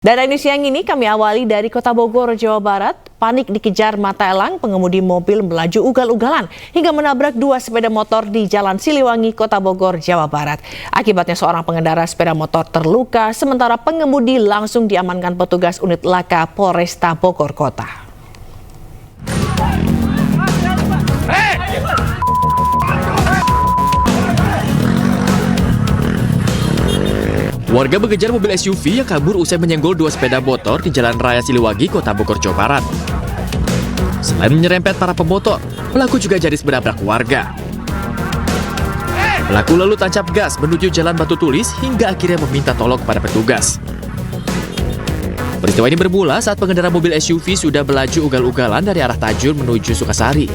Dan ini siang ini kami awali dari Kota Bogor, Jawa Barat. Panik dikejar mata elang, pengemudi mobil melaju ugal-ugalan hingga menabrak dua sepeda motor di Jalan Siliwangi, Kota Bogor, Jawa Barat. Akibatnya seorang pengendara sepeda motor terluka, sementara pengemudi langsung diamankan petugas unit laka Polresta Bogor Kota. Warga mengejar mobil SUV yang kabur usai menyenggol dua sepeda motor di Jalan Raya Siliwangi, Kota Bogor, Jawa Barat. Selain menyerempet para pemotor, pelaku juga nyaris menabrak warga. Pelaku lalu tancap gas menuju Jalan Batu Tulis hingga akhirnya meminta tolong kepada petugas. Peristiwa ini bermula saat pengendara mobil SUV sudah melaju ugal-ugalan dari arah Tajur menuju Sukasari.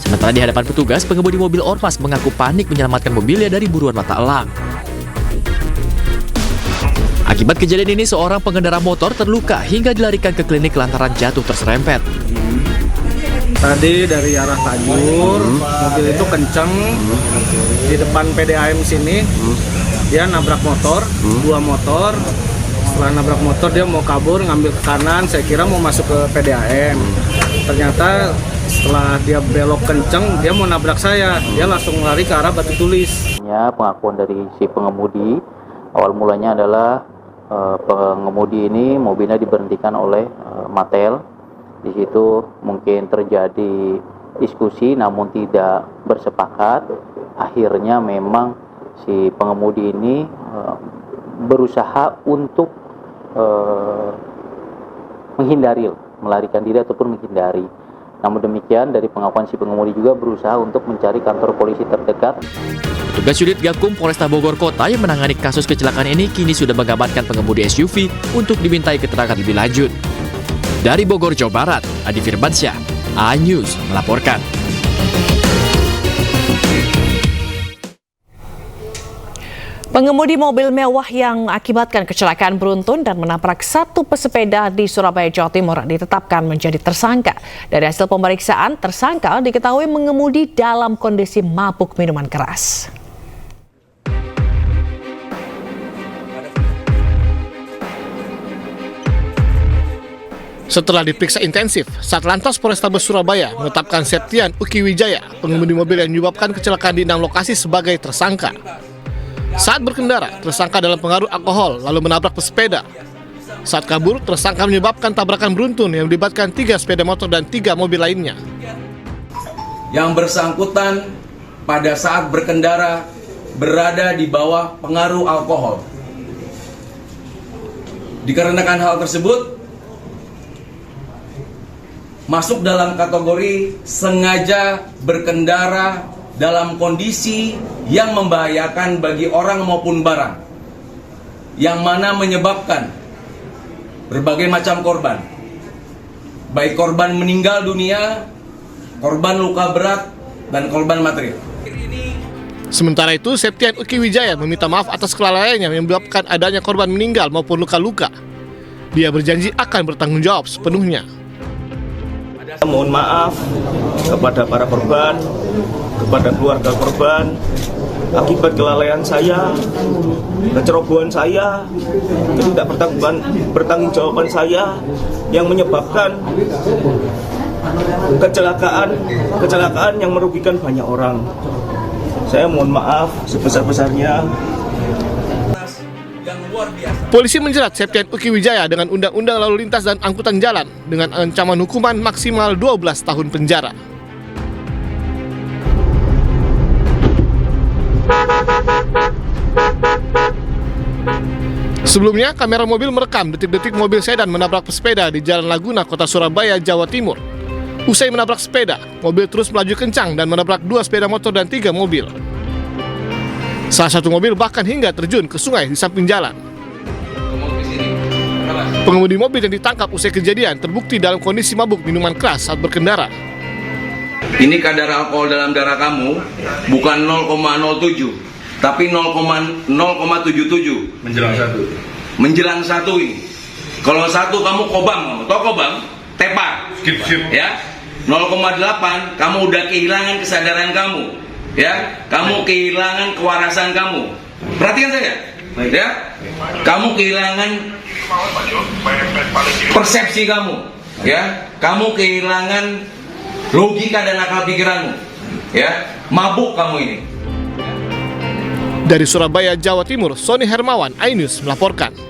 Sementara di hadapan petugas, pengemudi mobil Ormas mengaku panik menyelamatkan mobilnya dari buruan mata elang. Akibat kejadian ini, seorang pengendara motor terluka hingga dilarikan ke klinik lantaran jatuh terserempet. Tadi dari arah Tajur, mobil itu kenceng di depan PDAM sini, dia nabrak motor, dua motor. Setelah nabrak motor dia mau kabur, ngambil ke kanan, saya kira mau masuk ke PDAM. Ternyata setelah dia belok kenceng, dia mau nabrak saya, dia langsung lari ke arah Batu Tulis. Pengakuan dari si pengemudi, awal mulanya adalah pengemudi ini mobilnya diberhentikan oleh Matel. Di situ mungkin terjadi diskusi namun tidak bersepakat. Akhirnya memang si pengemudi ini berusaha untuk menghindari, melarikan diri ataupun menghindari. Namun demikian dari pengakuan si pengemudi juga berusaha untuk mencari kantor polisi terdekat. Petugas unit Gakum Polresta Bogor Kota yang menangani kasus kecelakaan ini kini sudah mengamankan pengemudi SUV untuk dimintai keterangan lebih lanjut. Dari Bogor, Jawa Barat, Adi Firmansyah, A-News melaporkan. Pengemudi mobil mewah yang akibatkan kecelakaan beruntun dan menabrak satu pesepeda di Surabaya, Jawa Timur ditetapkan menjadi tersangka. Dari hasil pemeriksaan, tersangka diketahui mengemudi dalam kondisi mabuk minuman keras. Setelah diperiksa intensif, Satlantas Polrestabes Surabaya menetapkan Septian Uki Wijaya, pengemudi mobil yang menyebabkan kecelakaan di 6 lokasi sebagai tersangka. Saat berkendara, tersangka dalam pengaruh alkohol lalu menabrak pesepeda. Saat kabur, tersangka menyebabkan tabrakan beruntun yang melibatkan 3 sepeda motor dan 3 mobil lainnya. Yang bersangkutan pada saat berkendara berada di bawah pengaruh alkohol. Dikarenakan hal tersebut, masuk dalam kategori sengaja berkendara dalam kondisi yang membahayakan bagi orang maupun barang, yang mana menyebabkan berbagai macam korban, baik korban meninggal dunia, korban luka berat, dan korban material. Sementara itu, Septian Uki Wijaya meminta maaf atas kelalaiannya yang menyebabkan adanya korban meninggal maupun luka-luka. Dia berjanji akan bertanggung jawab sepenuhnya. Mohon maaf kepada para korban, kepada keluarga korban, akibat kelalaian saya, kecerobohan saya, tidak bertanggung-jawaban saya yang menyebabkan kecelakaan yang merugikan banyak orang. Saya mohon maaf sebesar-besarnya. Polisi menjerat Septian Uki Wijaya dengan Undang-Undang Lalu Lintas dan Angkutan Jalan dengan ancaman hukuman maksimal 12 tahun penjara. Sebelumnya, kamera mobil merekam detik-detik mobil sedan menabrak pesepeda di Jalan Laguna, Kota Surabaya, Jawa Timur. Usai menabrak sepeda, mobil terus melaju kencang dan menabrak 2 sepeda motor dan 3 mobil. Salah satu mobil bahkan hingga terjun ke sungai di samping jalan. Pengemudi mobil yang ditangkap usai kejadian terbukti dalam kondisi mabuk minuman keras saat berkendara. Ini kadar alkohol dalam darah kamu bukan 0,07, tapi 0,77. Menjelang 1 ini. Kalau 1 kamu kobam, tau kobam? Tepar. Skip. Ya. 0,8 kamu udah kehilangan kesadaran kamu. Ya, kamu kehilangan kewarasan kamu. Perhatikan saya. ya. Kamu kehilangan persepsi kamu, ya. Kamu kehilangan logika dan akal pikiranmu, ya. Mabuk kamu ini. Dari Surabaya, Jawa Timur, Sony Hermawan, iNews melaporkan.